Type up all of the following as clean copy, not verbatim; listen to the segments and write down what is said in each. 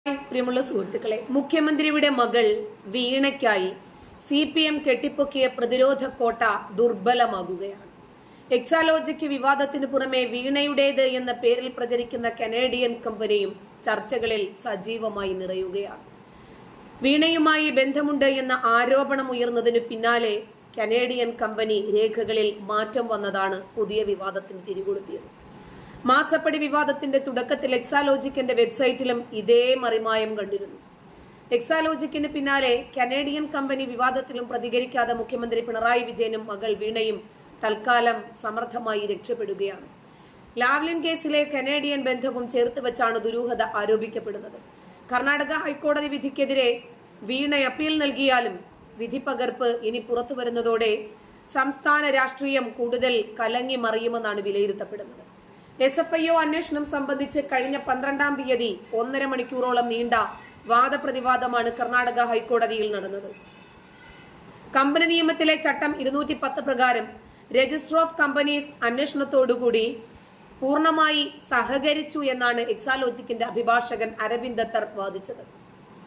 പ്രിയമുള്ള സുഹൃത്തുക്കളെ, മുഖ്യമന്ത്രിയുടെ മകൾ വീണയ്ക്കായി CPM കെട്ടിപ്പൊക്കിയ പ്രതിരോധ കോട്ട ദുർബലമാകുകയാണ്. എക്സാലോജിക് വിവാദത്തിനു പുറമെ വീണയുടേത് എന്ന പേരിൽ പ്രചരിക്കുന്ന കനേഡിയൻ കമ്പനിയും ചർച്ചകളിൽ സജീവമായി നിറയുകയാണ്. വീണയുമായി ബന്ധമുണ്ട് എന്ന ആരോപണം ഉയർന്നതിനു പിന്നാലെ കനേഡിയൻ കമ്പനി രേഖകളിൽ മാറ്റം വന്നതാണ് പുതിയ വിവാദത്തിന് തിരികൊളുത്തിയത്. മാസപ്പടി വിവാദത്തിന്റെ തുടക്കത്തിൽ എക്സാലോജിക്കിന്റെ വെബ്സൈറ്റിലും ഇതേ മറിമായം കണ്ടിരുന്നു. എക്സാലോജിക്കിന് പിന്നാലെ കനേഡിയൻ കമ്പനി വിവാദത്തിലും പ്രതികരിക്കാതെ മുഖ്യമന്ത്രി പിണറായി വിജയനും മകൾ വീണയും തൽക്കാലം സമർത്ഥമായി രക്ഷപ്പെടുകയാണ്. ലാവ്ലിൻ കേസിലെ കനേഡിയൻ ബന്ധവും ചേർത്ത് വെച്ചാണ് ദുരൂഹത ആരോപിക്കപ്പെടുന്നത്. കർണാടക ഹൈക്കോടതി വിധിക്കെതിരെ വീണ അപ്പീൽ നൽകിയാലും വിധി പകർപ്പ് ഇനി പുറത്തു വരുന്നതോടെ സംസ്ഥാന രാഷ്ട്രീയം കൂടുതൽ കലങ്ങി മറിയുമെന്നാണ് വിലയിരുത്തപ്പെടുന്നത്. SFIO അന്വേഷണം സംബന്ധിച്ച് കഴിഞ്ഞ 12-ാം തീയതി 1.5 മണിക്കൂറോളം നീണ്ട വാദപ്രതിവാദമാണ് കർണാടക ഹൈക്കോടതിയിൽ നടന്നത്. കമ്പനി നിയമത്തിലെ ചട്ടം 210 പ്രകാരം രജിസ്റ്റർ ഓഫ് കമ്പനീസ് അന്വേഷണത്തോടുകൂടി പൂർണ്ണമായി സഹകരിച്ചു എന്നാണ് എക്സാലോജിക്കിന്റെ അഭിഭാഷകൻ അരവിന്ദ് ദത്തർ വാദിച്ചത്.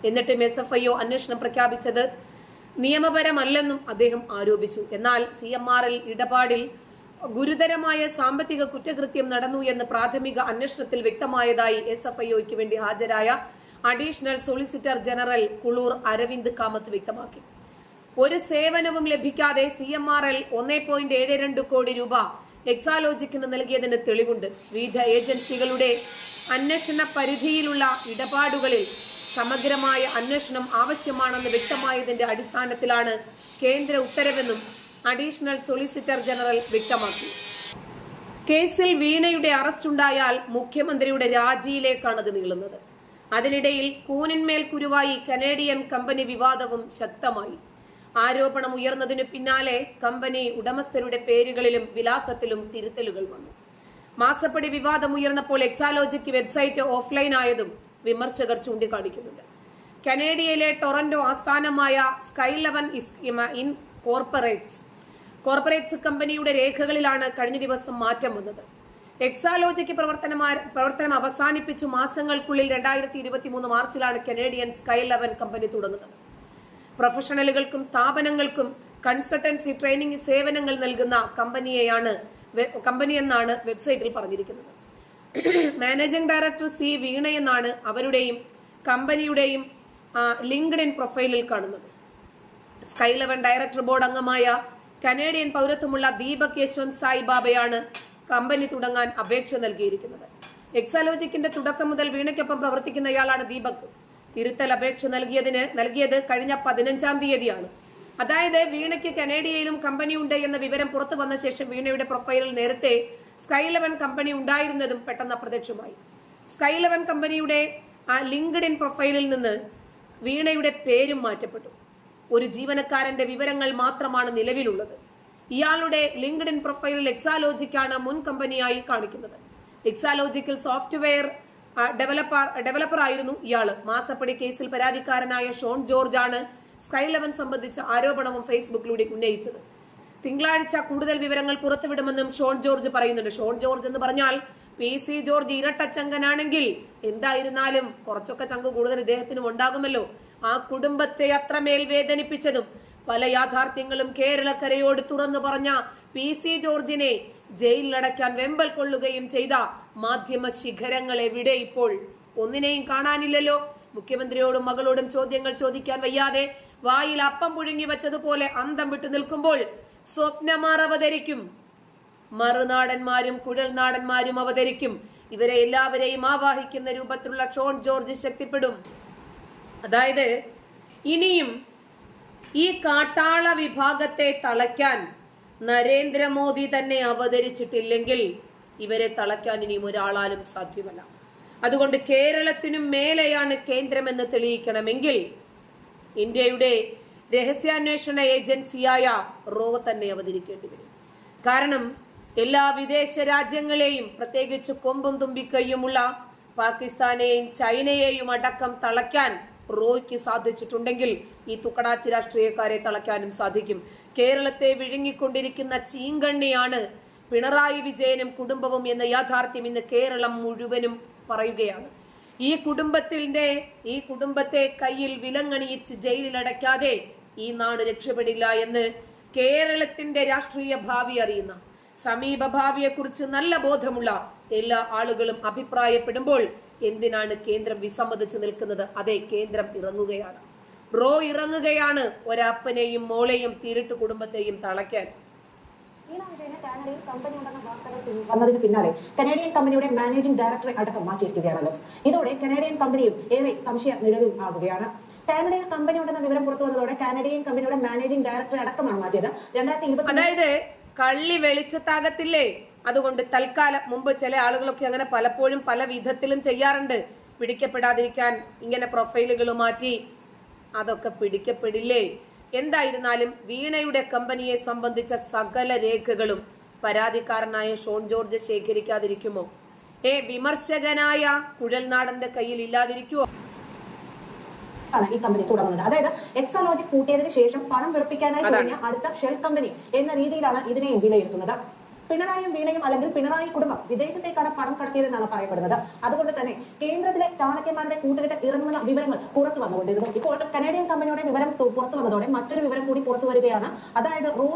എന്നിട്ടും SFIO അന്വേഷണം പ്രഖ്യാപിച്ചത് നിയമപരമല്ലെന്നും അദ്ദേഹം ആരോപിച്ചു. എന്നാൽ CMRL ഇടപാടിൽ ഗുരുതരമായ സാമ്പത്തിക കുറ്റകൃത്യം നടന്നു എന്ന് പ്രാഥമിക അന്വേഷണത്തിൽ വ്യക്തമായതായി SFIOയ്ക്ക് വേണ്ടി ഹാജരായ additional solicitor general Kulur Arvind Kamath വ്യക്തമാക്കി. ഒരു സേവനവും ലഭിക്കാതെ CMRL 1.72 കോടി രൂപ എക്സാലോജിക്കിന് നൽകിയതിന് തെളിവുണ്ട്. വിവിധ ഏജൻസികളുടെ അന്വേഷണ പരിധിയിലുള്ള ഇടപാടുകളിൽ സമഗ്രമായ അന്വേഷണം ആവശ്യമാണെന്ന് വ്യക്തമായതിന്റെ അടിസ്ഥാനത്തിലാണ് കേന്ദ്ര ഉത്തരവെന്നും അഡീഷണൽ സോളിസിറ്റർ ജനറൽ വ്യക്തമാക്കി. കേസിൽ വീണയുടെ അറസ്റ്റ് ഉണ്ടായാൽ മുഖ്യമന്ത്രിയുടെ രാജിയിലേക്കാണ് അത് നീളുന്നത്. അതിനിടയിൽ കൂനിന്മേൽ കുരുവായി കനേഡിയൻ കമ്പനി വിവാദവും ശക്തമായി. ആരോപണം ഉയർന്നതിനു പിന്നാലെ കമ്പനി ഉടമസ്ഥരുടെ പേരുകളിലും വിലാസത്തിലും തിരുത്തലുകൾ വന്നു. മാസപ്പടി വിവാദം ഉയർന്നപ്പോൾ എക്സാലോജിക് വെബ്സൈറ്റ് ഓഫ്ലൈൻ ആയതും വിമർശകർ ചൂണ്ടിക്കാണിക്കുന്നുണ്ട്. കനേഡിയയിലെ ടൊറന്റോ ആസ്ഥാനമായ Sky 11 കോർപ്പറേറ്റ്സ് കമ്പനിയുടെ രേഖകളിലാണ് കഴിഞ്ഞ ദിവസം മാറ്റം വന്നത്. എക്സാലോജിക് പ്രവർത്തനം അവസാനിപ്പിച്ചു മാസങ്ങൾക്കുള്ളിൽ 2023 മാർച്ചിലാണ് കനേഡിയൻ Sky 11 കമ്പനി തുടങ്ങുന്നത്. പ്രൊഫഷണലുകൾക്കും സ്ഥാപനങ്ങൾക്കും കൺസൾട്ടൻസി ട്രെയിനിങ് സേവനങ്ങൾ നൽകുന്ന കമ്പനിയെന്നാണ് വെബ്സൈറ്റിൽ പറഞ്ഞിരിക്കുന്നത്. മാനേജിംഗ് ഡയറക്ടർ C വീണയെന്നാണ് അവരുടെയും കമ്പനിയുടെയും ലിങ്ക്ഡിൻ പ്രൊഫൈലിൽ കാണുന്നത്. Sky 11 ഡയറക്ടർ ബോർഡ് അംഗമായ കനേഡിയൻ പൗരത്വമുള്ള ദീപക് യശ്വന്ത് സായി ബാബയാണ് കമ്പനി തുടങ്ങാൻ അപേക്ഷ നൽകിയിരിക്കുന്നത്. എക്സാലോജിക്കിന്റെ തുടക്കം മുതൽ വീണയ്ക്കൊപ്പം പ്രവർത്തിക്കുന്നയാളാണ് ദീപക്. തിരുത്തൽ അപേക്ഷ നൽകിയത് കഴിഞ്ഞ 15-ാം തീയതിയാണ്. അതായത് വീണയ്ക്ക് കനേഡിയയിലും കമ്പനി ഉണ്ട് എന്ന വിവരം പുറത്തു വന്ന ശേഷം വീണയുടെ പ്രൊഫൈലിൽ നേരത്തെ Sky 11 കമ്പനി ഉണ്ടായിരുന്നതും പെട്ടെന്ന് അപ്രത്യക്ഷമായി. Sky 11 കമ്പനിയുടെ ലിങ്ക്ഡിൻ പ്രൊഫൈലിൽ നിന്ന് വീണയുടെ പേരും മാറ്റപ്പെട്ടു. ഒരു ജീവനക്കാരന്റെ വിവരങ്ങൾ മാത്രമാണ് നിലവിലുള്ളത്. ഇയാളുടെ ലിങ്ക്ഡിൻ പ്രൊഫൈലിൽ എക്സാലോജിക്കാണ് മുൻ കമ്പനിയായി കാണിക്കുന്നത്. എക്സാലോജിക്കിൽ സോഫ്റ്റ്വെയർ ഡെവലപ്പർ ആയിരുന്നു ഇയാള്. മാസപ്പടി കേസിൽ പരാതിക്കാരനായ ഷോൺ ജോർജ് ആണ് Sky 11 സംബന്ധിച്ച ആരോപണവും ഫേസ്ബുക്കിലൂടെ ഉന്നയിച്ചത്. തിങ്കളാഴ്ച കൂടുതൽ വിവരങ്ങൾ പുറത്തുവിടുമെന്നും ഷോൺ ജോർജ് പറയുന്നുണ്ട്. ഷോൺ ജോർജ് എന്ന് പറഞ്ഞാൽ PC ജോർജ് ഇരട്ടച്ചങ്കനാണെങ്കിൽ എന്തായിരുന്നാലും കുറച്ചൊക്കെ ചങ്ക് കൂടുതൽ ഇദ്ദേഹത്തിനും ഉണ്ടാകുമല്ലോ. ആ കുടുംബത്തെ അത്രമേൽ വേദനിപ്പിച്ചതും പല യാഥാർത്ഥ്യങ്ങളും കേരളക്കരയോട് തുറന്നു പറഞ്ഞ PC ജോർജിനെ ജയിലിലടയ്ക്കാൻ വെമ്പൽ കൊള്ളുകയും ചെയ്ത മാധ്യമ ശിഖരങ്ങൾ എവിടെ ഇപ്പോൾ? ഒന്നിനെയും കാണാനില്ലല്ലോ. മുഖ്യമന്ത്രിയോടും മകളോടും ചോദ്യങ്ങൾ ചോദിക്കാൻ വയ്യാതെ വായിൽ അപ്പം പുഴുങ്ങി വെച്ചതുപോലെ അന്തം വിട്ടു നിൽക്കുമ്പോൾ സ്വപ്നമാർ അവതരിക്കും, മറുനാടന്മാരും കുഴൽനാടന്മാരും അവതരിക്കും. ഇവരെ എല്ലാവരെയും ആവാഹിക്കുന്ന രൂപത്തിലുള്ള ഷോൺ ജോർജ് ശക്തിപ്പെടും. അതായത് ഇനിയും ഈ കാട്ടാള വിഭാഗത്തെ തളയ്ക്കാൻ നരേന്ദ്രമോദി തന്നെ അവതരിച്ചിട്ടില്ലെങ്കിൽ ഇവരെ തളയ്ക്കാൻ ഇനിയും ഒരാളാലും സാധ്യമല്ല. അതുകൊണ്ട് കേരളത്തിനും മേലെയാണ് കേന്ദ്രമെന്ന് തെളിയിക്കണമെങ്കിൽ ഇന്ത്യയുടെ രഹസ്യാന്വേഷണ ഏജൻസിയായ റോ തന്നെ അവതരിക്കേണ്ടി വരും. കാരണം എല്ലാ വിദേശ രാജ്യങ്ങളെയും പ്രത്യേകിച്ച് കൊമ്പും തുമ്പിക്കൈയുമുള്ള പാകിസ്ഥാനെയും ചൈനയെയും അടക്കം തളയ്ക്കാൻ റോയ്ക്ക് സാധിച്ചിട്ടുണ്ടെങ്കിൽ ഈ തുക്കടാച്ചി രാഷ്ട്രീയക്കാരെ തളയ്ക്കാനും സാധിക്കും. കേരളത്തെ വിഴുങ്ങിക്കൊണ്ടിരിക്കുന്ന ചീങ്കണ്ണിയാണ് പിണറായി വിജയനും കുടുംബവും എന്ന യാഥാർത്ഥ്യം ഇന്ന് കേരളം മുഴുവനും പറയുകയാണ്. ഈ കുടുംബത്തെ കയ്യിൽ വിലങ്ങണിയിച്ച് ജയിലിലടയ്ക്കാതെ ഈ നാട് രക്ഷപ്പെടില്ല എന്ന് കേരളത്തിന്റെ രാഷ്ട്രീയ ഭാവി അറിയുന്ന, സമീപ ഭാവിയെക്കുറിച്ച് നല്ല ബോധമുള്ള എല്ലാ ആളുകളും അഭിപ്രായപ്പെടുമ്പോൾ എന്തിനാണ് കേന്ദ്രം വിസമ്മതിച്ചു നിൽക്കുന്നത്? അതെ, കേന്ദ്രം ഇറങ്ങുകയാണ്. റോ ഇറങ്ങുകയാണ് ഒരപ്പനെയും മോളെയും തീരിട്ട് കുടുംബത്തെയും തളയ്ക്കാൻ. വീണ വിജയന് കാനഡയിൽ കമ്പനി ഉണ്ടെന്ന വാർത്തകൾ വന്നതിന് പിന്നാലെ കനേഡിയൻ കമ്പനിയുടെ മാനേജിംഗ് ഡയറക്ടറെ അടക്കം മാറ്റിയിരിക്കുകയാണല്ലോ. ഇതോടെ കനേഡിയൻ കമ്പനിയും ഏറെ സംശയ നിഴലിൽ ആകുകയാണ്. കാനഡയിൽ കമ്പനി ഉണ്ടെന്ന വിവരം പുറത്തു വന്നതോടെ കാനഡിയൻ കമ്പനിയുടെ മാനേജിംഗ് ഡയറക്ടറെ അടക്കമാണ് മാറ്റിയത്. 2020 അതായത് കള്ളി വെളിച്ചത്താകത്തില്ലേ, അതുകൊണ്ട് തൽക്കാലം മുമ്പ് ചില ആളുകളൊക്കെ അങ്ങനെ പലപ്പോഴും പല വിധത്തിലും ചെയ്യാറുണ്ട്. പിടിക്കപ്പെടാതിരിക്കാൻ ഇങ്ങനെ പ്രൊഫൈലുകൾ മാറ്റി, അതൊക്കെ പിടിക്കപ്പെടില്ലേ? എന്തായിരുന്നാലും വീണയുടെ കമ്പനിയെ സംബന്ധിച്ച സകല രേഖകളും പരാതിക്കാരനായ ഷോൺ ജോർജ് ശേഖരിക്കാതിരിക്കുമോ? വിമർശകനായ കുഴൽനാടന്റെ കയ്യിൽ ഇല്ലാതിരിക്കുമോ? ഈ കമ്പനി തുടങ്ങുന്നത്. അതായത് എക്സാലോജിക് കൂട്ടിയതിനു ശേഷം പണം വെളുപ്പിക്കാനായി തുടങ്ങിയ അടുത്ത ഷെൽ കമ്പനി എന്ന രീതിയിലാണ് ഇതിനെയും വിലയിരുത്തുന്നത്. പിണറായിയും വീണയും അല്ലെങ്കിൽ പിണറായി കുടുംബം വിദേശത്തേക്കാണ് പണം കടത്തിയതെന്നാണ് പറയപ്പെടുന്നത്. അതുകൊണ്ട് തന്നെ കേന്ദ്രത്തിലെ ചാണക്യന്മാരുടെ കൂട്ടുകെട്ട് ഇറങ്ങുന്ന വിവരങ്ങൾ പുറത്തു വന്നുകൊണ്ടിരുന്നു. ഇപ്പോൾ കനേഡിയൻ കമ്പനിയുടെ വിവരം പുറത്തു വന്നതോടെ മറ്റൊരു വിവരം കൂടി പുറത്തു വരികയാണ്. അതായത് റോ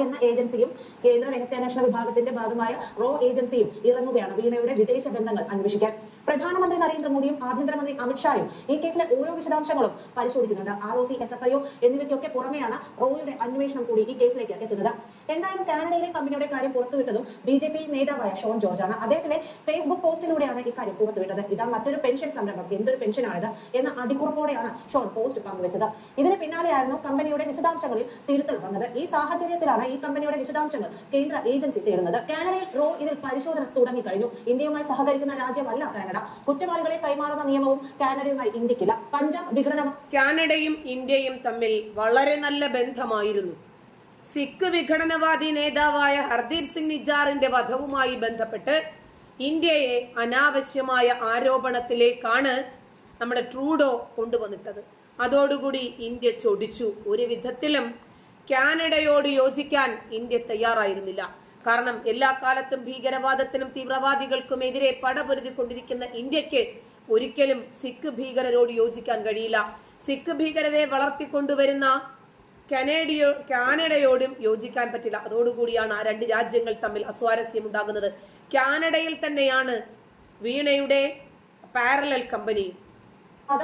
എന്ന ഏജൻസിയും കേന്ദ്ര രഹസ്യാന്വേഷണ വിഭാഗത്തിന്റെ ഭാഗമായ റോ ഏജൻസിയും ഇറങ്ങുകയാണ് വീണയുടെ വിദേശ ബന്ധങ്ങൾ അന്വേഷിക്കാൻ. പ്രധാനമന്ത്രി നരേന്ദ്രമോദിയും ആഭ്യന്തരമന്ത്രി അമിത്ഷായും ഈ കേസിലെ ഓരോ വിശദാംശങ്ങളും പരിശോധിക്കുന്നുണ്ട്. ROC, SFIO എന്നിവയ്ക്കൊക്കെ പുറമെയാണ് റോയുടെ അന്വേഷണം കൂടി ഈ കേസിലേക്ക് എത്തുന്നത്. എന്തായാലും കാനഡയിലെ കമ്പനിയുടെ കാര്യം പുറത്തുവിട്ടതും BJP നേതാവായ ഷോൺ ജോർജ് ആണ്. അദ്ദേഹത്തിന്റെ ഫേസ്ബുക്ക് പോസ്റ്റിലൂടെയാണ് ഇക്കാര്യം പുറത്തുവിട്ടത്. ഇതാ മറ്റൊരു പെൻഷൻ സംരംഭം, എന്തൊരു പെൻഷനാണിത് എന്ന അടിക്കുറിപ്പോടെയാണ് ഷോൺ പോസ്റ്റ് പങ്കുവച്ചത്. ഇതിന് പിന്നാലെയായിരുന്നു കമ്പനിയുടെ വിശദാംശങ്ങളിൽ തിരുത്തൽ വന്നത്. ഈ സാഹചര്യത്തിലാണ് ഈ കമ്പനിയുടെ വിശദാംശങ്ങൾ കേന്ദ്ര ഏജൻസി തേടുന്നത്. കാനഡയിൽ റോ ഇതിൽ പരിശോധന തുടങ്ങിക്കഴിഞ്ഞു. ഇന്ത്യയുമായി സഹകരിക്കുന്ന രാജ്യമല്ല കാനഡ. കുറ്റവാളികളെ കൈമാറുന്ന നിയമവും കാനഡയുമായി ഇന്ത്യക്കില്ല. പഞ്ചാബ് വിഘടനം. കാനഡയും ഇന്ത്യയും തമ്മിൽ വളരെ നല്ല ബന്ധമായിരുന്നു. സിഖ് വിഘടനവാദി നേതാവായ ഹർദീപ് സിംഗ് നിജാറിന്റെ വധവുമായി ബന്ധപ്പെട്ട് ഇന്ത്യയെ അനാവശ്യമായ ആരോപണത്തിലേക്കാണ് നമ്മുടെ ട്രൂഡോ കൊണ്ടുവന്നിട്ടത്. അതോടുകൂടി ഇന്ത്യ ചൊടിച്ചു. ഒരു വിധത്തിലും കാനഡയോട് യോജിക്കാൻ ഇന്ത്യ തയ്യാറായിരുന്നില്ല. കാരണം എല്ലാ കാലത്തും ഭീകരവാദത്തിനും തീവ്രവാദികൾക്കുമെതിരെ പടപൊരുതിക്കൊണ്ടിരിക്കുന്ന ഇന്ത്യക്ക് ഒരിക്കലും സിഖ് ഭീകരരോട് യോജിക്കാൻ കഴിയില്ല. സിഖ് ഭീകരരെ വളർത്തിക്കൊണ്ടുവരുന്ന കാനഡയോടും യോജിക്കാൻ പറ്റില്ല. അതോടുകൂടിയാണ് ആ രണ്ട് രാജ്യങ്ങൾ തമ്മിൽ അസ്വാരസ്യം ഉണ്ടാകുന്നത്. കാനഡയിൽ തന്നെയാണ് വീണയുടെ പാരലൽ കമ്പനി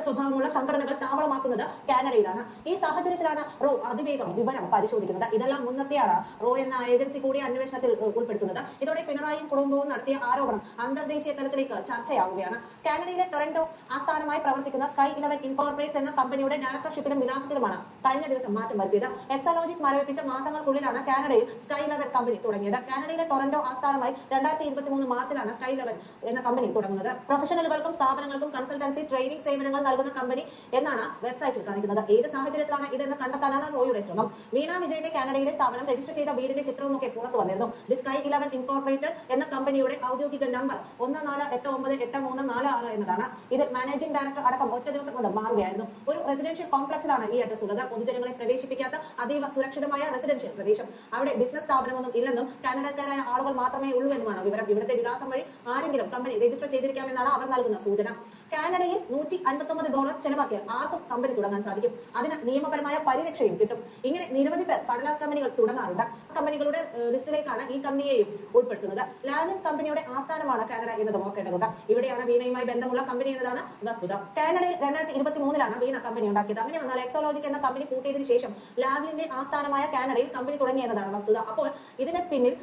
സ്വഭാവമുള്ള സംഘടനകൾ താവളമാക്കുന്നത് കാനഡയിലാണ്. ഈ സാഹചര്യത്തിലാണ് റോ അതിവേഗം വിവരം പരിശോധിക്കുന്നത്. ഇതെല്ലാം മുൻനിർത്തിയാണ് റോ എന്ന ഏജൻസി കൂടി അന്വേഷണത്തിൽ ഉൾപ്പെടുത്തുന്നത്. ഇതോടെ പിണറായിയും കുടുംബവും നടത്തിയ ആരോപണം അന്തർദേശീയ തലത്തിലേക്ക് ചർച്ചയാവുകയാണ്. കാനഡയിലെ ടൊറന്റോ ആസ്ഥാനമായി പ്രവർത്തിക്കുന്ന Sky 11 ഇൻകോർപ്പറേറ്റ്സ് എന്ന കമ്പനിയുടെ ഡയറക്ടർഷിപ്പിലും വിലാസത്തിലുമാണ് കഴിഞ്ഞ ദിവസം മാറ്റം വരുത്തിയത്. എക്സാലോജിക് മരവിപ്പിച്ച മാസങ്ങൾക്കുള്ളിലാണ് കാനഡയിൽ Sky 11 കമ്പനി തുടങ്ങിയത്. കാനഡയിലെ ടൊറന്റോ ആസ്ഥാനമായി 2023 മാർച്ചിലാണ് Sky 11 എന്ന കമ്പനി തുടങ്ങുന്നത്. പ്രൊഫഷണലുകൾക്കും സ്ഥാപനങ്ങൾക്കും കൺസൾട്ടൻസി ട്രെയിനിങ് സേവനങ്ങൾ നൽകുന്ന കമ്പനി എന്നാണ് വെബ്സൈറ്റിൽ കാണിക്കുന്നത്. ഏത് സാഹചര്യത്തിലാണ് ഇതെന്ന് കണ്ടെത്താനാണ് റോയുടെ ശ്രമം. വീണ വിജയന്റെ കാനഡയിലെ സ്ഥാപനം രജിസ്റ്റർ ചെയ്ത വീടിന്റെ ചിത്രവും ഒക്കെ പുറത്തു വന്നിരുന്നു. ദി Sky 11 ഇൻകോർപ്പറേറ്റഡ് എന്ന കമ്പനിയുടെ ഔദ്യോഗിക നമ്പർ 14898346 എന്നതാണ്. ഇതിൽ മാനേജിംഗ് ഡയറക്ടർ അടക്കം ഒറ്റ ദിവസം കൊണ്ട് മാറുകയായിരുന്നു. ഒരു റെസിഡൻഷ്യൽ കോംപ്ലക്സിലാണ് ഈ അഡ്രസ് ഉള്ളത്. പൊതുജനങ്ങളെ പ്രവേശിപ്പിക്കാത്ത അതീവ സുരക്ഷിതമായ റെസിഡൻഷ്യൽ പ്രദേശം. അവിടെ ബിസിനസ് സ്ഥാപനമൊന്നും ഇല്ലെന്നും കാനഡക്കാരായ ആളുകൾ മാത്രമേ ഉള്ളൂ എന്നുമാണ് വിവരം. ഇവിടുത്തെ വിലാസം വഴി ആരെങ്കിലും കമ്പനി രജിസ്റ്റർ ചെയ്തിരിക്കാമെന്നാണ് അവർ നൽകുന്ന സൂചന. കാനഡയിൽ $159 ചെലവാക്കിയാൽ ആർക്കും കമ്പനി തുടങ്ങാൻ സാധിക്കും. അതിന് നിയമപരമായ പരിരക്ഷയും കിട്ടും. ഇങ്ങനെ നിരവധി പേർ കടലാസ് കമ്പനികൾ തുടങ്ങാറുണ്ട്. കമ്പനികളുടെ ലിസ്റ്റിലേക്കാണ് ഈ കമ്പനിയെയും ഉൾപ്പെടുത്തുന്നത്. ലാവ്ലിൻ കമ്പനിയുടെ ആസ്ഥാനമാണ് കാനഡ എന്നത് ഓർക്കേണ്ടതുണ്ട്. ഇവിടെയാണ് വീണയുമായി ബന്ധമുള്ള കമ്പനി എന്നതാണ് വസ്തുത. കാനഡയിൽ 2023 വീണ കമ്പനി ഉണ്ടാക്കിയത്. അങ്ങനെ വന്നാൽ എക്സോലോജിക് എന്ന കമ്പനി കൂട്ടിയതിനു ശേഷം ലാവ്ലിന്റെ ആസ്ഥാനമായ കാനഡയിൽ കമ്പനി തുടങ്ങി എന്നതാണ് വസ്തുത. അപ്പോൾ ഇതിന് പിന്നിൽ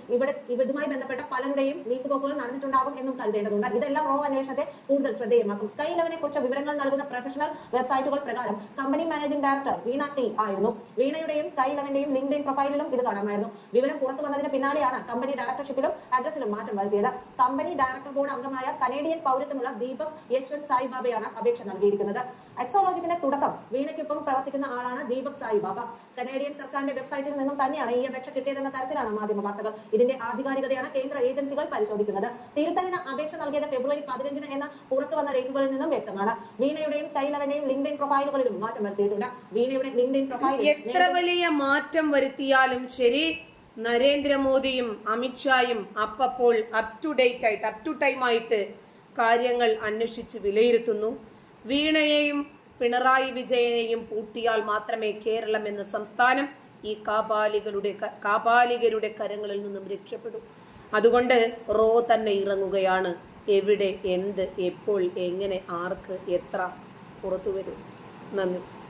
ഇതുമായി ബന്ധപ്പെട്ട പലരുടെയും നീക്കുപോക്കുകൾ നടന്നിട്ടുണ്ടാകും എന്നും കരുതേണ്ടതുണ്ട്. ഇതെല്ലാം റോ അന്വേഷണത്തെ കൂടുതൽ ശ്രദ്ധേയമാക്കും. Sky 11 കുറിച്ച് വിവരങ്ങൾ നൽകുന്ന പ്രൊഫഷണൽ വെബ്സൈറ്റുകൾ പ്രകാരം കമ്പനി മാനേജിംഗ് ഡയറക്ടർ വീണ ടി ആയിരുന്നു. വീണയുടെയും Sky 11ന്റെയും ലിങ്ക്ഡ്ഇൻ പ്രൊഫൈലിലും ഇത് കാണാമായിരുന്നു. വിവരം പുറത്തു വന്നതിന് പിന്നാലെയാണ് കമ്പനി ഡയറക്ടർഷിപ്പിലും അഡ്രസ്സിലും മാറ്റം വരുത്തിയത്. കമ്പനി ഡയറക്ടർ ബോർഡ് അംഗമായ കനേഡിയൻ പൗരത്വമുള്ള ദീപക് യശ്വന്ത് സായിബാബയാണ് അപേക്ഷ നൽകിയിരിക്കുന്നത്. എക്സോളോജിക്കിന്റെ തുടക്കം വീണയ്ക്കൊപ്പം പ്രവർത്തിക്കുന്ന ആളാണ് ദീപക് സായിബാബ. കനേഡിയൻ സർക്കാരിന്റെ വെബ്സൈറ്റിൽ നിന്നും തന്നെയാണ് ഈ അപേക്ഷ കിട്ടിയതെന്ന തരത്തിലാണ് മാധ്യമ വാർത്തകൾ. ഇതിന്റെ ആധികാരികതയാണ് കേന്ദ്ര ഏജൻസികൾ പരിശോധിക്കുന്നത്. തിരുത്തലിന് അപേക്ഷ നൽകിയത് ഫെബ്രുവരി 15 എന്ന പുറത്തു വന്ന രേഖകളിൽ നിന്നും വ്യക്തമാണ്. വീണയുടെയും Sky 11ന്റെയും ലിങ്ക്ഡ്ഇൻ പ്രൊഫൈലുകളിലും മാറ്റം വരുത്തിയിട്ടുണ്ട്. വീണയുടെ ലിങ്ക്ഡ്ഇൻ പ്രൊഫൈലിൽ എത്ര വലിയ മാറ്റം വരുത്തിയാലും ശരി, നരേന്ദ്രമോദിയും അമിത്ഷായും അപ്പോൾ അപ് ടു ടൈം ആയിട്ട് കാര്യങ്ങൾ അന്വേഷിച്ച് വിലയിരുത്തുന്നു. വീണയെയും പിണറായി വിജയനെയും പൂട്ടിയാൽ മാത്രമേ കേരളം എന്ന സംസ്ഥാനം ഈ കാപാലികരുടെ കരങ്ങളിൽ നിന്നും രക്ഷപ്പെടൂ. അതുകൊണ്ട് റോ തന്നെ ഇറങ്ങുകയാണ്. എവിടെ, എന്ത്, എപ്പോൾ, എങ്ങനെ, ആർക്ക്, എത്ര പുറത്തു വരും. നന്ദി.